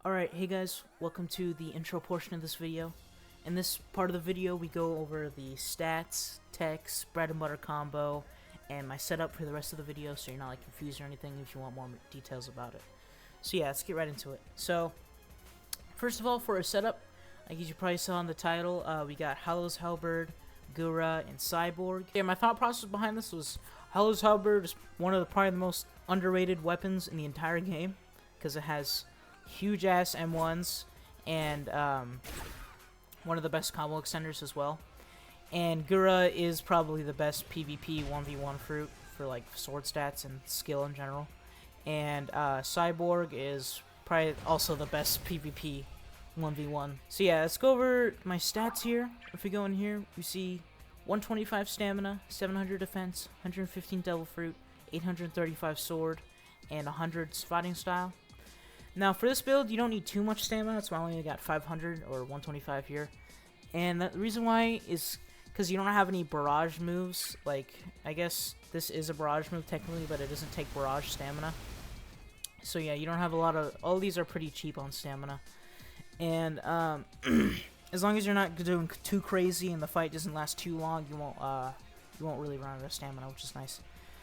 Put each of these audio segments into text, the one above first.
Alright, hey guys, welcome to the intro portion of this video. In this part of the video, we go over the stats, techs, bread and butter combo, and my setup for the rest of the video, so you're not confused or anything if you want more details about it. So yeah, let's get right into it. So, first of all, for our setup, like you probably saw in the title, we got Hollow's Halberd, Gura, and Cyborg. Yeah, my thought process behind this was Hollow's Halberd is one of the probably the most underrated weapons in the entire game, because it has huge ass M1s and one of the best combo extenders as well. And Gura is probably the best PvP 1v1 fruit for like sword stats and skill in general. And Cyborg is probably also the best PvP 1v1. So yeah, let's go over my stats here. If we go in here, we see 125 stamina, 700 defense, 115 devil fruit, 835 sword, and 100 fighting style. Now for this build, you don't need too much stamina. That's why I only got 500 or 125 here. And the reason why is because you don't have any barrage moves. Like, I guess this is a barrage move technically, but it doesn't take barrage stamina. So yeah, you don't have a lot of... All these are pretty cheap on stamina. And as long as you're not doing too crazy and the fight doesn't last too long, you won't really run out of stamina, which is nice.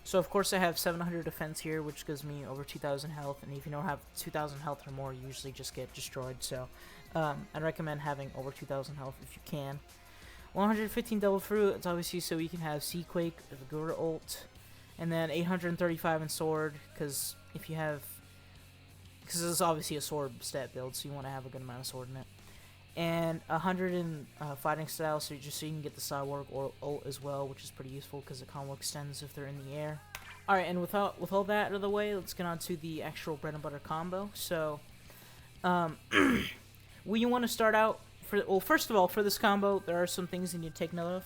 So of course I have 700 defense here, which gives me over 2,000 health, and if you don't have 2,000 health or more, you usually just get destroyed. So I'd recommend having over 2,000 health if you can. 115 double fruit, it's obviously so you can have Sea Quake, the Gura ult, and then 835 in sword, because if you have, because this is obviously a sword stat build, so you want to have a good amount of sword in it. And 100 in fighting style, so you can get the Cyborg or ult as well, which is pretty useful because the combo extends if they're in the air. Alright, and with all that out of the way, let's get on to the actual bread and butter combo. So, we want to start out, first of all, for this combo, there are some things you need to take note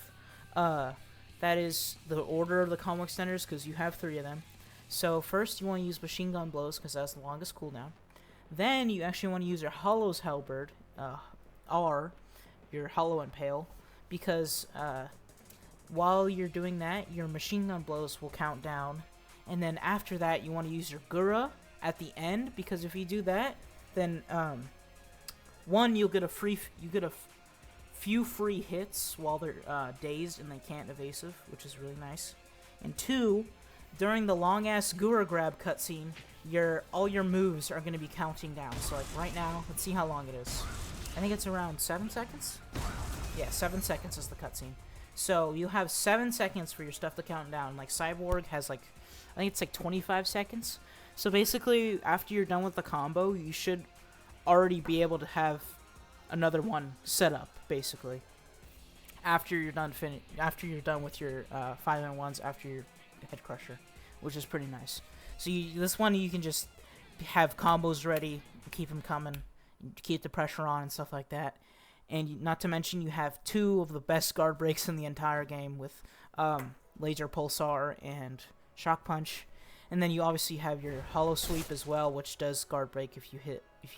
of. That is the order of the combo extenders, because you have 3 of them. So first, you want to use machine gun blows, because that's the longest cooldown. Then, you actually want to use your Hollow's Halberd, or your hollow impale, because while you're doing that, your machine gun blows will count down, and then after that you want to use your Gura at the end, because if you do that, then one, you'll get a few free hits while they're dazed and they can't evasive, which is really nice, and 2, during the long ass Gura grab cutscene, all your moves are going to be counting down. So like right now, let's see how long it is. I think it's around 7 seconds? Yeah, 7 seconds is the cutscene. So you have 7 seconds for your stuff to count down. Like Cyborg has like, I think it's like 25 seconds. So basically, after you're done with the combo, you should already be able to have another one set up, basically. After you're done with your 5-in-1s after your head crusher, which is pretty nice. So this one you can just have combos ready, keep them coming, keep the pressure on and stuff like that. And not to mention, you have 2 of the best guard breaks in the entire game with laser pulsar and shock punch. And then you obviously have your hollow sweep as well, which does guard break if you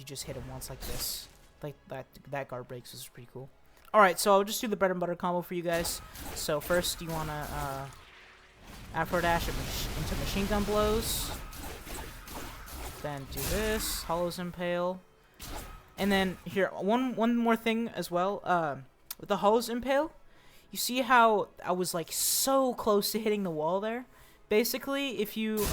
just hit him once like this. Like that guard breaks, is pretty cool. Alright, so I'll just do the bread and butter combo for you guys. So first you want to Afro dash into machine gun blows. Then do this, Hollow's Impale. And then here, one more thing as well. With the Hollow's Impale, you see how I was like so close to hitting the wall there? Basically, if you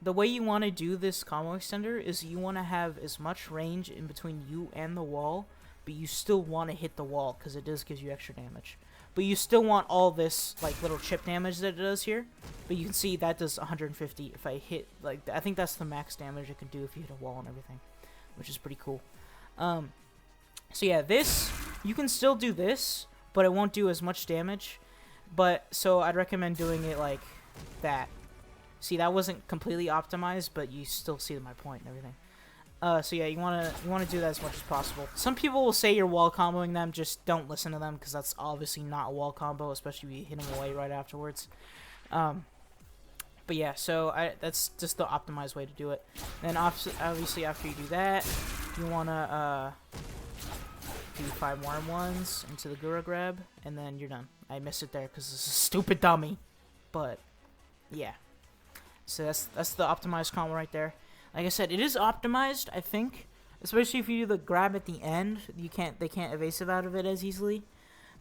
the way you want to do this combo extender is you want to have as much range in between you and the wall, but you still want to hit the wall because it does give you extra damage. But you still want all this like little chip damage that it does here. But you can see that does 150 if I hit, like, I think that's the max damage it can do if you hit a wall and everything, which is pretty cool. So yeah, this, you can still do this, but it won't do as much damage. But, so I'd recommend doing it like that. See, that wasn't completely optimized, but you still see my point and everything. So yeah, you wanna do that as much as possible. Some people will say you're wall comboing them, just don't listen to them, because that's obviously not a wall combo, especially if you hit them away right afterwards. But yeah, so that's just the optimized way to do it. Then obviously after you do that, you wanna do 5 warm ones into the Gura grab, and then you're done. I missed it there because it's a stupid dummy, but yeah. So that's the optimized combo right there. Like I said, it is optimized, I think. Especially if you do the grab at the end, they can't evasive out of it as easily.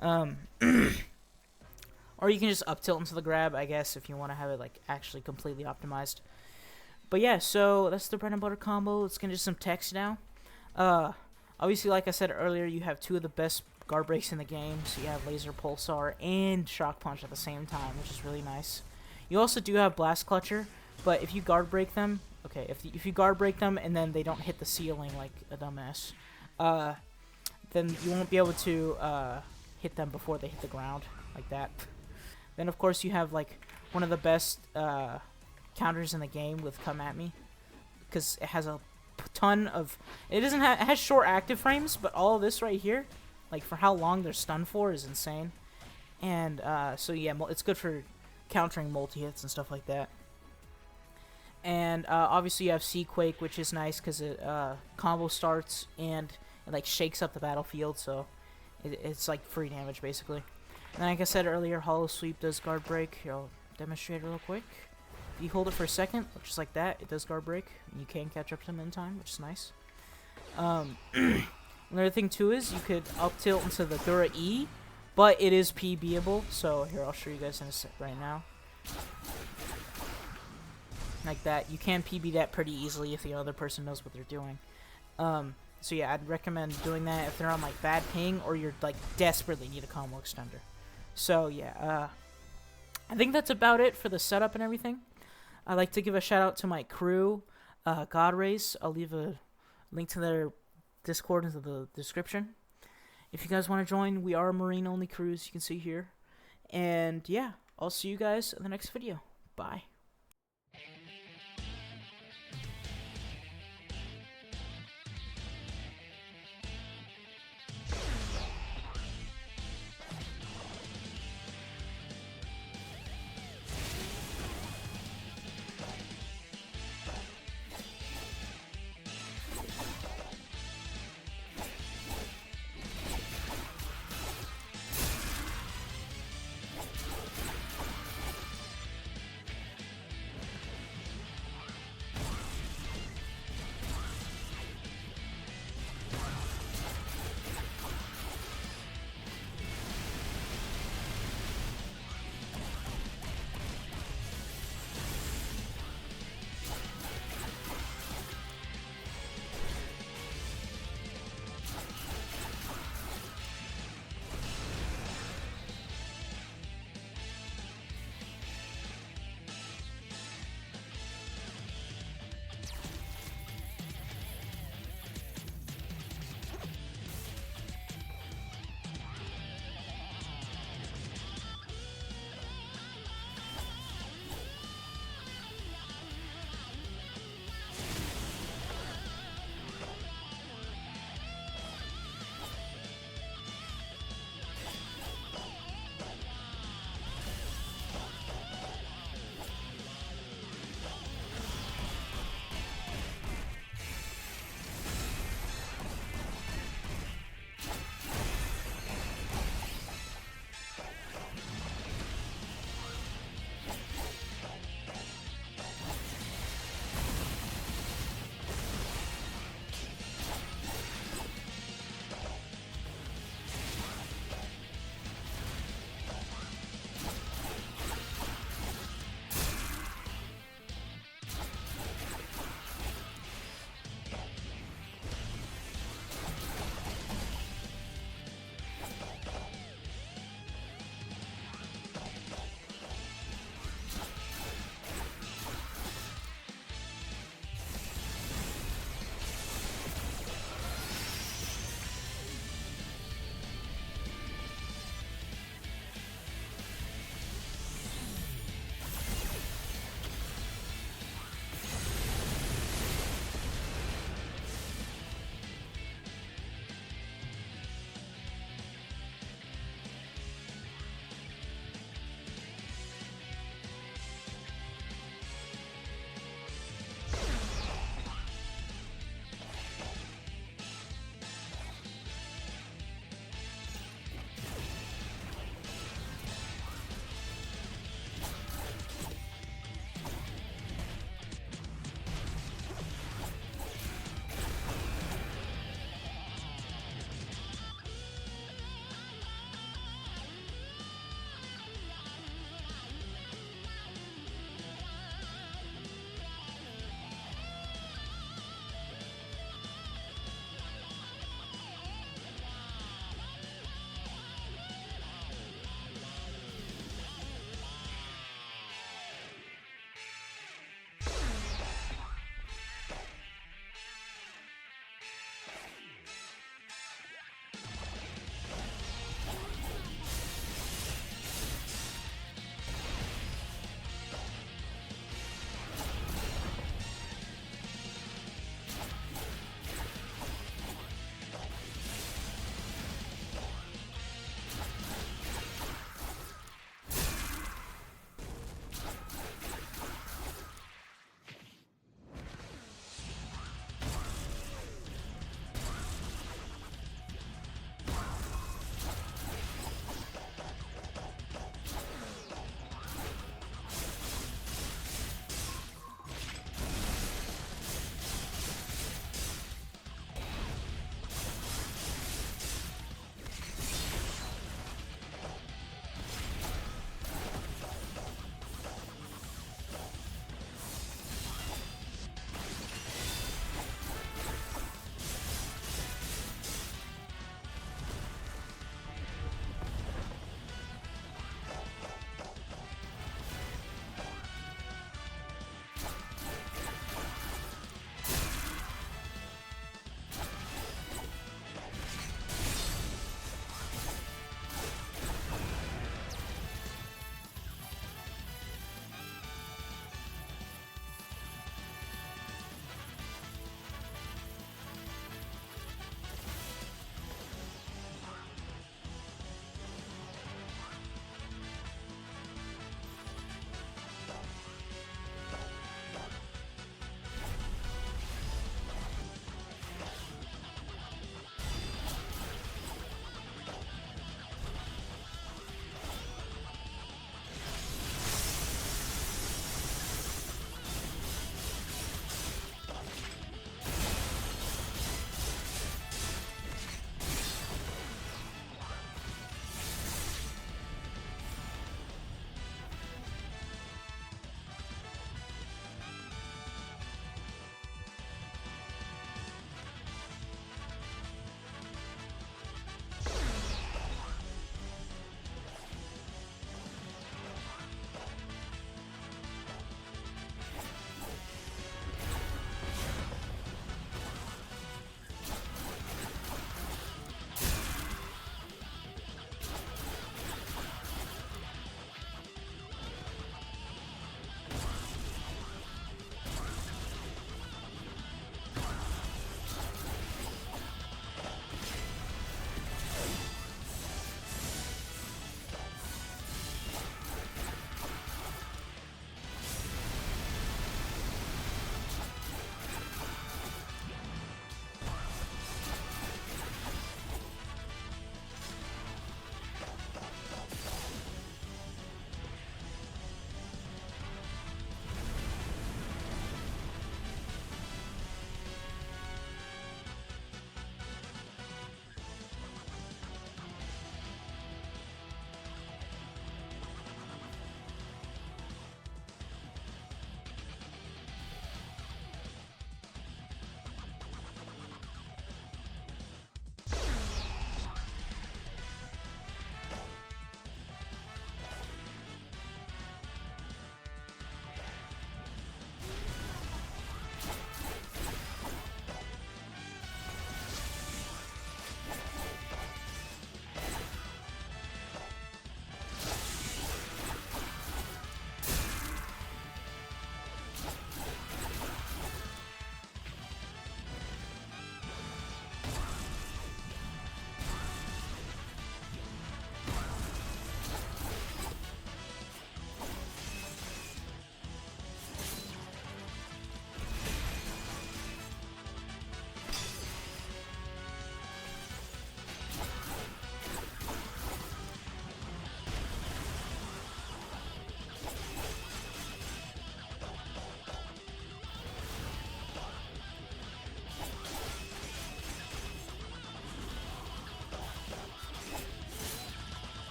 Or you can just up tilt into the grab, I guess, if you want to have it like actually completely optimized. But yeah, so that's the bread and butter combo. Let's get into some text now. Obviously, like I said earlier, you have two of the best guard breaks in the game. So you have laser pulsar and shock punch at the same time, which is really nice. You also do have blast clutcher, but if you guard break them, okay, if you guard break them and then they don't hit the ceiling like a dumbass, then you won't be able to hit them before they hit the ground like that. Then of course you have like one of the best counters in the game with come at me, because it has a ton of, it has short active frames, but all of this right here, like for how long they're stunned for, is insane. And so yeah, it's good for countering multi-hits and stuff like that. And obviously you have Sea Quake, which is nice because it combo starts and it like shakes up the battlefield, so it's like free damage basically. And like I said earlier, Hollow Sweep does guard break. Here, I'll demonstrate it real quick. If you hold it for a second, just like that, it does guard break. You can catch up to them in time, which is nice. Another thing too is you could up tilt into the Dura E, but it is PBable. So here, I'll show you guys in a sec right now. Like that, you can PB that pretty easily if the other person knows what they're doing. So yeah, I'd recommend doing that if they're on like bad ping or you're like desperately need a combo extender. So yeah, I think that's about it for the setup and everything. I'd like to give a shout out to my crew, God Race. I'll leave a link to their Discord into the description. If you guys want to join, we are a marine only crew, as you can see here. And yeah, I'll see you guys in the next video. Bye.